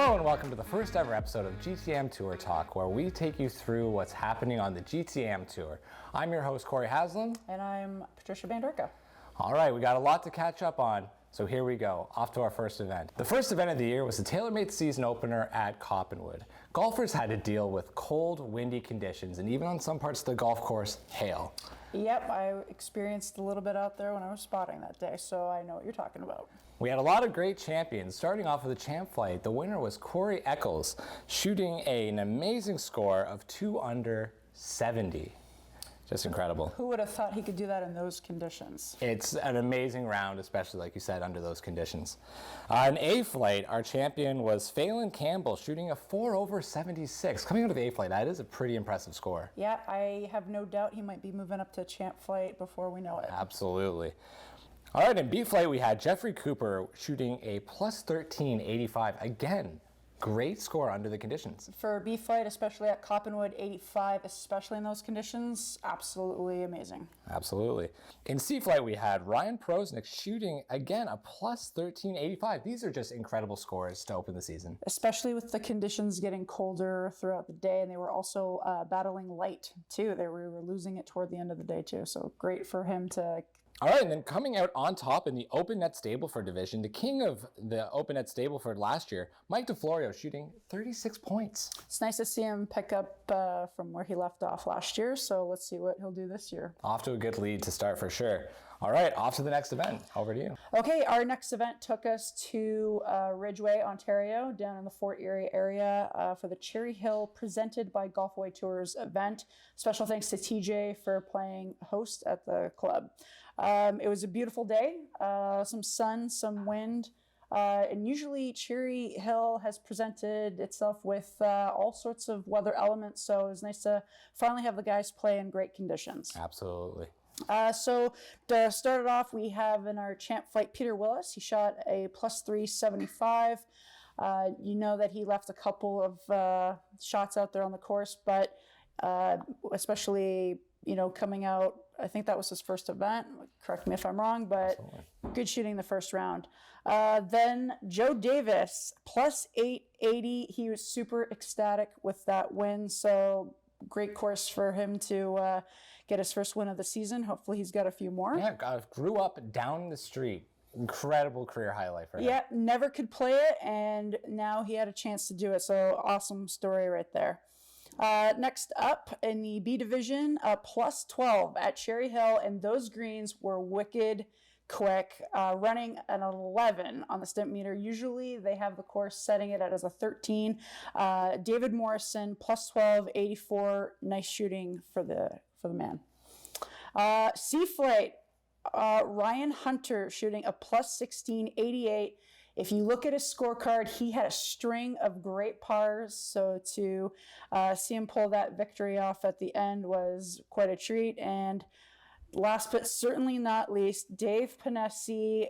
Hello and welcome to the first ever episode of GTM Tour Talk, where we take you through what's happening on the GTM Tour. I'm your host, Corey Haslam. And I'm Patricia Bandurka. All right, we got a lot to catch up on, so here we go, off to our first event. The first event of the year was the TaylorMade season opener at Coppenwood. Golfers had to deal with cold, windy conditions, and even on some parts of the golf course, hail. Yep, I experienced a little bit out there when I was spotting that day, so I know what you're talking about. We had a lot of great champions. Starting off with the champ flight, the winner was Corey Eccles, shooting an amazing score of 2 under 70. Just incredible. Who would have thought he could do that in those conditions? It's an amazing round, especially, like you said, under those conditions. An A flight, our champion was Phelan Campbell, shooting a 4 over 76. Coming out of the A flight, that is a pretty impressive score. Yeah, I have no doubt he might be moving up to champ flight before we know it. Absolutely. All right, in B flight, we had Jeffrey Cooper shooting a plus 13.85. Again, great score under the conditions. For B flight, especially at Coppenwood, 85, especially in those conditions, absolutely amazing. Absolutely. In C flight, we had Ryan Prosnick shooting, again, a plus 13.85. These are just incredible scores to open the season. Especially with the conditions getting colder throughout the day, and they were also battling light, too. We were losing it toward the end of the day, too, so great for him to... All right, and then coming out on top in the Open Net Stableford division, the king of the Open Net Stableford last year, Mike DeFlorio, shooting 36 points. It's nice to see him pick up from where he left off last year, so let's see what he'll do this year. Off to a good lead to start for sure. All right, off to the next event. Over to you. Okay, our next event took us to Ridgeway, Ontario, down in the Fort Erie area for the Cherry Hill presented by Golfaway Tours event. Special thanks to TJ for playing host at the club. It was a beautiful day, some sun, some wind, and usually Cherry Hill has presented itself with all sorts of weather elements, so it was nice to finally have the guys play in great conditions. Absolutely. So to start it off, we have in our champ flight Peter Willis. He shot a plus 375. You know that he left a couple of shots out there on the course, but especially, coming out, I think that was his first event. Correct me if I'm wrong, but absolutely. Good shooting the first round. Then Joe Davis, plus 880. He was super ecstatic with that win, so great course for him to get his first win of the season. Hopefully he's got a few more. Yeah, grew up down the street. Incredible career highlight for him. Yeah, never could play it, and now he had a chance to do it. So awesome story right there. Next up in the B division, plus 12 at Cherry Hill, and those greens were wicked quick, running an 11 on the stimp meter. Usually they have the course setting it as a 13. David Morrison, plus 12, 84. Nice shooting for the man. C flight, Ryan Hunter shooting a plus 16, 88. If you look at his scorecard, he had a string of great pars, so to see him pull that victory off at the end was quite a treat. And last but certainly not least, Dave Panesi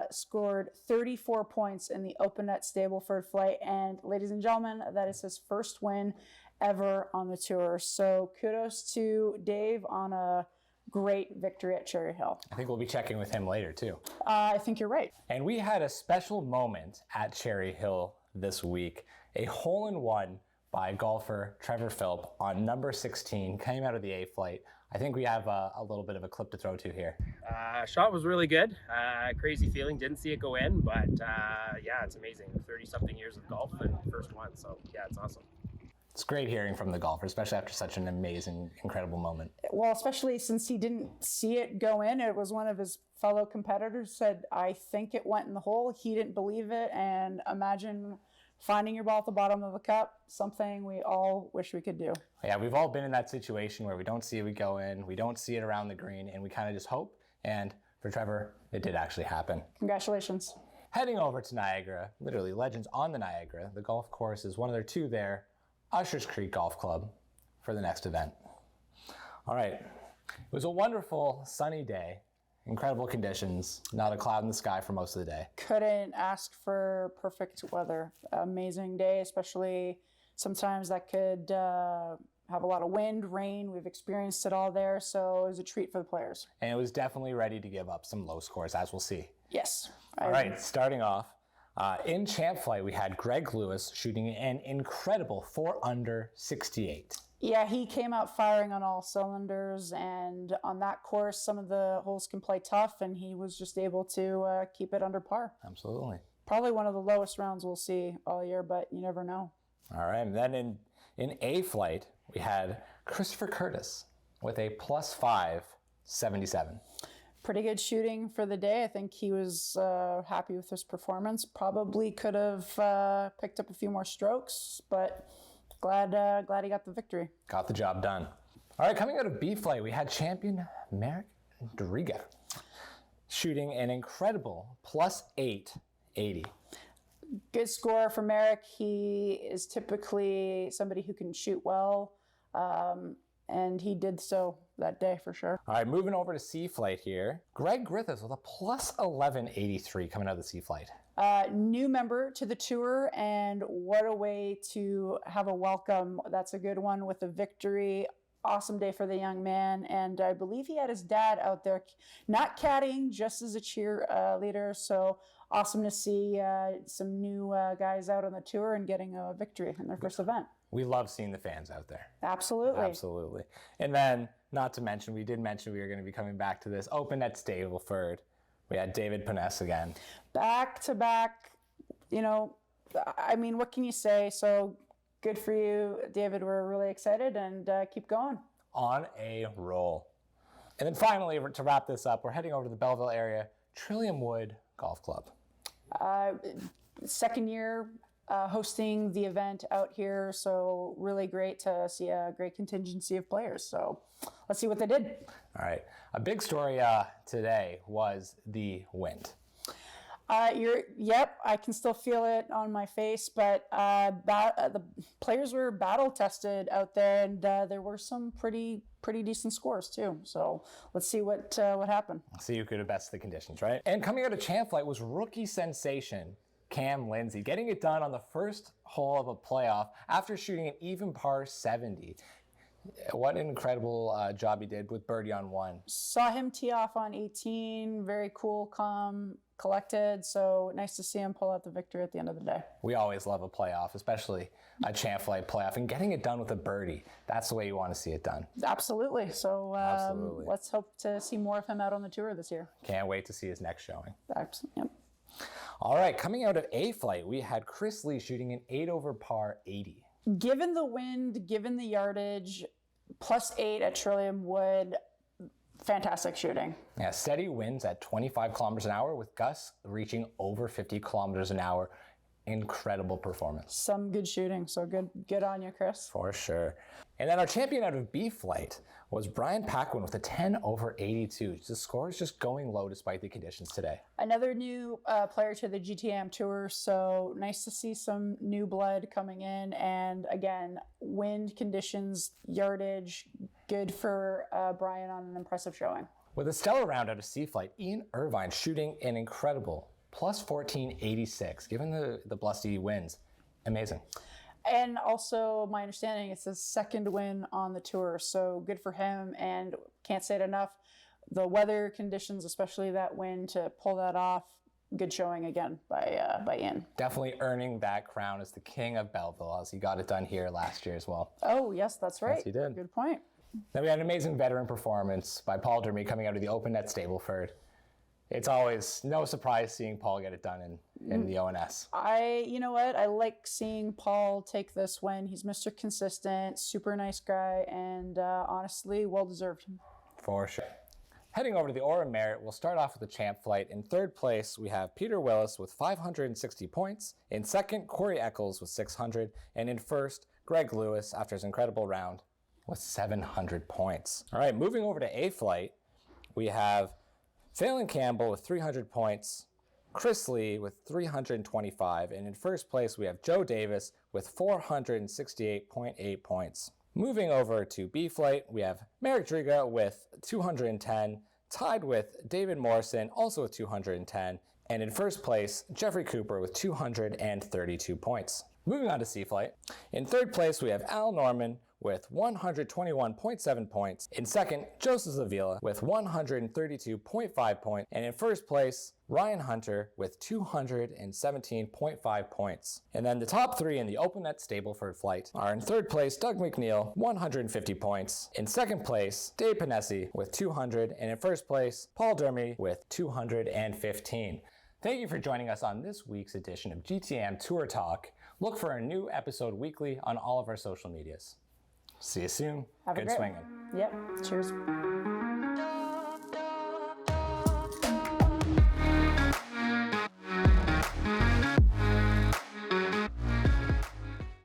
scored 34 points in the Open Net Stableford flight. And ladies and gentlemen, that is his first win ever on the tour. So kudos to Dave on a great victory at Cherry Hill. I think we'll be checking with him later too. I think you're right. And we had a special moment at Cherry Hill this week. A hole-in-one by golfer Trevor Philp on number 16, came out of the A flight. I think we have a little bit of a clip to throw to here. Shot was really good. Crazy feeling. Didn't see it go in, but yeah, it's amazing. 30-something years of golf and first one, so yeah, it's awesome. It's great hearing from the golfer, especially after such an amazing, incredible moment. Well, especially since he didn't see it go in. It was one of his fellow competitors said, I think it went in the hole. He didn't believe it, and imagine finding your ball at the bottom of a cup, something we all wish we could do. Yeah, we've all been in that situation where we don't see it go in, we don't see it around the green, and we kind of just hope. And for Trevor, it did actually happen. Congratulations. Heading over to Niagara, literally legends on the Niagara. The golf course is one of their two there. Ushers Creek Golf Club for the next event. All right, it was a wonderful sunny day, incredible conditions, not a cloud in the sky for most of the day. Couldn't ask for perfect weather. Amazing day, especially sometimes that could have a lot of wind, rain. We've experienced it all there, so it was a treat for the players. And it was definitely ready to give up some low scores, as we'll see. Yes. All right, starting off, In champ flight, we had Greg Lewis shooting an incredible 4 under 68. Yeah, he came out firing on all cylinders, and on that course, some of the holes can play tough, and he was just able to keep it under par. Absolutely. Probably one of the lowest rounds we'll see all year, but you never know. All right, and then in A flight, we had Christopher Curtis with a +5 77. Pretty good shooting for the day. I think he was happy with his performance. Probably could have picked up a few more strokes, but glad he got the victory. Got the job done. All right, coming out of B flight, we had champion Marek Driga shooting an incredible +8 80. Good score for Merrick. He is typically somebody who can shoot well, and he did so that day for sure. All right, moving over to C flight here. Greg Griffiths with a +11 83 coming out of the C flight. New member to the tour, and what a way to have a welcome. That's a good one with a victory. Awesome day for the young man, and I believe he had his dad out there, not caddying, just as a cheer leader. So awesome to see some new guys out on the tour and getting a victory in their first event. We love seeing the fans out there. Absolutely. Absolutely. And then, not to mention, we did mention we were going to be coming back to this Open at Stableford. We had David Poness again. Back to back, I mean, what can you say? So good for you, David. We're really excited, and keep going. On a roll. And then finally, to wrap this up, we're heading over to the Belleville area, Trillium Wood Golf Club. Second year hosting the event out here, so really great to see a great contingency of players. So let's see what they did. All right. A big story today was the wind. Yep, I can still feel it on my face, but the players were battle tested out there, and there were some pretty decent scores too. So let's see what happened. See who could have bested the conditions, right? And coming out of champ flight was rookie sensation Cam Lindsay, getting it done on the first hole of a playoff after shooting an even par 70. What an incredible job he did with birdie on 1. Saw him tee off on 18. Very cool, calm, collected. So nice to see him pull out the victory at the end of the day. We always love a playoff, especially a champ flight playoff, and getting it done with a birdie. That's the way you want to see it done. Absolutely. So Absolutely. Let's hope to see more of him out on the tour this year. Can't wait to see his next showing. Yep. All right, coming out of A flight, we had Chris Lee shooting an 8 over par 80. Given the wind, given the yardage, +8 at Trillium Wood, fantastic shooting. Yeah, steady winds at 25 kilometers an hour with gusts reaching over 50 kilometers an hour. Incredible performance. Some good shooting, so good on you, Chris. For sure. And then our champion out of B flight was Brian Paquin with a 10 over 82. The score is just going low despite the conditions today. Another new player to the GTM Tour, so nice to see some new blood coming in. And again, wind conditions, yardage, good for Brian on an impressive showing. With a stellar round out of C flight, Ian Irvine shooting an incredible +1486, given the blusty winds. Amazing. And also, my understanding, it's his second win on the tour, so good for him, and can't say it enough. The weather conditions, especially that wind, to pull that off, good showing again by Ian. Definitely earning that crown as the king of Belleville, as he got it done here last year as well. Oh, yes, that's right. Yes, he did. Good point. Then we had an amazing veteran performance by Paul Dermy coming out of the Open at Stableford. It's always no surprise seeing Paul get it done in the ONS. You know what? I like seeing Paul take this win. He's Mr. Consistent, super nice guy, and honestly, well-deserved. For sure. Heading over to the Orem Merit, we'll start off with the champ flight. In third place, we have Peter Willis with 560 points. In second, Corey Eccles with 600. And in first, Greg Lewis, after his incredible round, with 700 points. All right, moving over to A flight, we have Phelan Campbell with 300 points, Chris Lee with 325, and in first place we have Joe Davis with 468.8 points. Moving over to B flight, we have Marek Driga with 210, tied with David Morrison, also with 210, and in first place, Jeffrey Cooper with 232 points. Moving on to Sea Flight. In third place, we have Al Norman with 121.7 points. In second, Joseph Zavila with 132.5 points. And in first place, Ryan Hunter with 217.5 points. And then the top three in the OpenNet Stableford flight are in third place, Doug McNeil, 150 points. In second place, Dave Panesi with 200. And in first place, Paul Dermy with 215. Thank you for joining us on this week's edition of GTM Tour Talk. Look for a new episode weekly on all of our social medias. See you soon. Have a Good great swinging. Yep. Cheers.